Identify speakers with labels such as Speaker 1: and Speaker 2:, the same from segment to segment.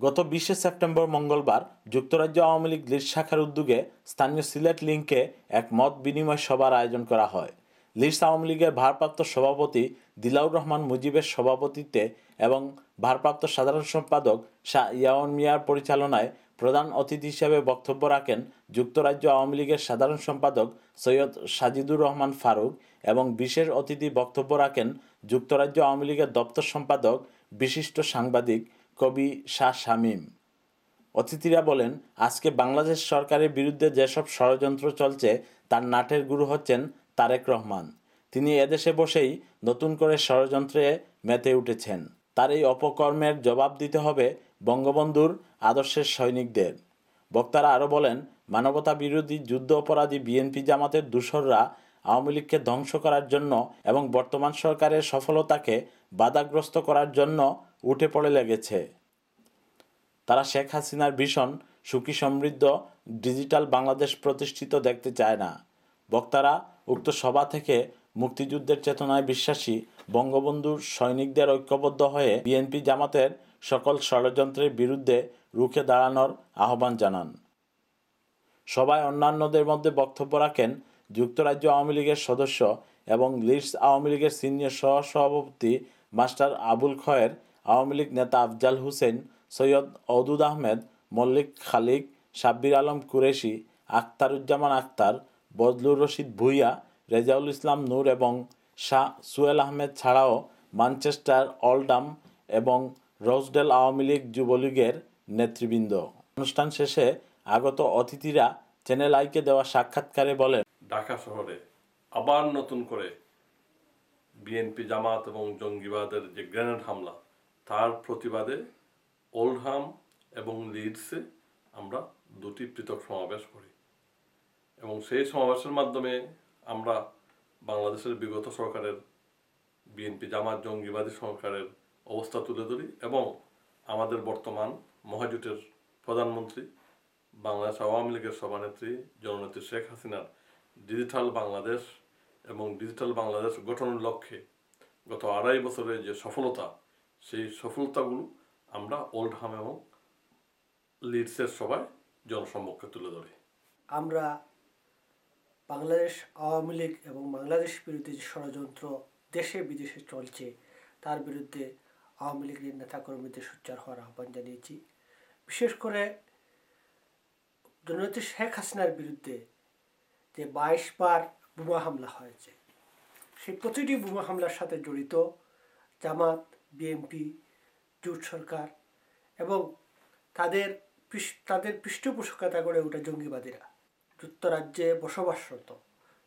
Speaker 1: গত ২০শে সেপ্টেম্বর মঙ্গলবার যুক্তরাজ্য আওয়ামী লীগ লিডস শাখার উদ্যোগে স্থানীয় সিলেট লিংকে এক মত বিনিময় সভার আয়োজন করা হয়। লিডস আওয়ামী লীগের ভারপ্রাপ্ত সভাপতি দিলাউর রহমান মুজিবের সভাপতিত্বে এবং ভারপ্রাপ্ত সাধারণ সম্পাদক শাহ ইয়াওন মিয়ার পরিচালনায় প্রধান অতিথি হিসেবে বক্তব্য রাখেন যুক্তরাজ্য আওয়ামী লীগের সাধারণ সম্পাদক সৈয়দ সাজিদুর রহমান ফারুক এবং বিশেষ অতিথি বক্তব্য রাখেন যুক্তরাজ্য আওয়ামী লীগের দপ্তর সম্পাদক বিশিষ্ট সাংবাদিক কবি শাহ শামীম। অতিথিরা বলেন, আজকে বাংলাদেশ সরকারের বিরুদ্ধে যেসব ষড়যন্ত্র চলছে তার নাটের গুরু হচ্ছেন তারেক রহমান। তিনি এদেশে বসেই নতুন করে ষড়যন্ত্রে মেতে উঠেছেন। তার এই অপকর্মের জবাব দিতে হবে বঙ্গবন্ধুর আদর্শের সৈনিকদের। বক্তারা আরও বলেন, মানবতা বিরোধী যুদ্ধ অপরাধী বিএনপি জামাতের দূষররা আওয়ামী লীগকে ধ্বংস করার জন্য এবং বর্তমান সরকারের সফলতাকে বাধাগ্রস্ত করার জন্য উঠে পড়ে লেগেছে। তারা শেখ হাসিনার ভীষণ সুখী সমৃদ্ধ ডিজিটাল বাংলাদেশ প্রতিষ্ঠিত দেখতে চায় না। বক্তারা উক্ত সভা থেকে মুক্তিযুদ্ধের চেতনায় বিশ্বাসী বঙ্গবন্ধুর সৈনিকদের ঐক্যবদ্ধ হয়ে বিএনপি জামাতের সকল ষড়যন্ত্রের বিরুদ্ধে রুখে দাঁড়ানোর আহ্বান জানান। সভায় অন্যান্যদের মধ্যে বক্তব্য রাখেন যুক্তরাজ্য আওয়ামী লীগের সদস্য এবং লিডস আওয়ামী লীগের সিনিয়র সহসভাপতি মাস্টার আবুল খয়ের, আওয়ামী লীগ নেতা আফজাল হোসেন, সৈয়দ অদুদ আহমেদ, মল্লিক খালিক, সাব্বির আলম কুরেশি, আখতারুজ্জামান আখতার, বজলুর রশিদ ভূঁইয়া, রেজাউল ইসলাম নূর এবং শাহ সুয়েল আহমেদ ছাড়াও ম্যানচেস্টার, ওল্ডহাম এবং রোজডেল আওয়ামী লীগ যুবলীগের নেতৃবৃন্দ। অনুষ্ঠান শেষে আগত অতিথিরা চ্যানেল আইকে দেওয়া সাক্ষাৎকারে বলেন,
Speaker 2: ঢাকা শহরে আবার নতুন করে বিএনপি জামাত এবং জঙ্গিবাদের যে গ্রেনেড হামলা তার প্রতিবাদে ওল্ডহাম এবং লিডসে আমরা দুটি পৃথক সমাবেশ করি এবং সেই সমাবেশের মাধ্যমে আমরা বাংলাদেশের বিগত সরকারের বিএনপি জামাত জঙ্গিবাদী সরকারের অবস্থা তুলে ধরি এবং আমাদের বর্তমান মহাজোটের প্রধানমন্ত্রী বাংলাদেশ আওয়ামী লীগের সভানেত্রী জননেত্রী শেখ হাসিনার ডিজিটাল বাংলাদেশ এবং ডিজিটাল বাংলাদেশ গঠনের লক্ষ্যে গত 2.5 বছরের যে সফলতা সেই সফলতাগুলো আমরা ওল্ডহাম এবং লিডসের সভায় জনসম্মুখে তুলে ধরি।
Speaker 3: আমরা বাংলাদেশ আওয়ামী লীগ এবং বাংলাদেশ বিরোধী যে ষড়যন্ত্র দেশে বিদেশে চলছে তার বিরুদ্ধে আওয়ামী লীগের নেতাকর্মীদের সোচ্চার হওয়ার আহ্বান জানিয়েছি। বিশেষ করে জননেত্রী শেখ হাসিনার বিরুদ্ধে যে 22 বার বোমা হামলা হয়েছে, সেই প্রতিটি বোমা হামলার সাথে জড়িত জামাত, বিএনপি, জোট সরকার এবং তাদের পৃষ্ঠপোষকতা করে ওঠা জঙ্গিবাদীরা। যুক্তরাজ্যে বসবাসরত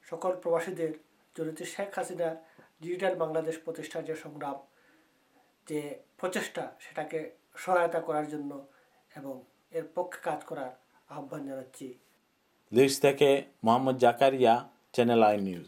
Speaker 3: সকল প্রবাসীদের জননেত্রী শেখ হাসিনার ডিজিটাল বাংলাদেশ প্রতিষ্ঠার যে সংগ্রাম, যে প্রচেষ্টা, সেটাকে সহায়তা করার জন্য এবং এর পক্ষে কাজ করার আহ্বান জানাচ্ছি।
Speaker 1: লিডস থেকে Mohammad Zakaria, channel I news.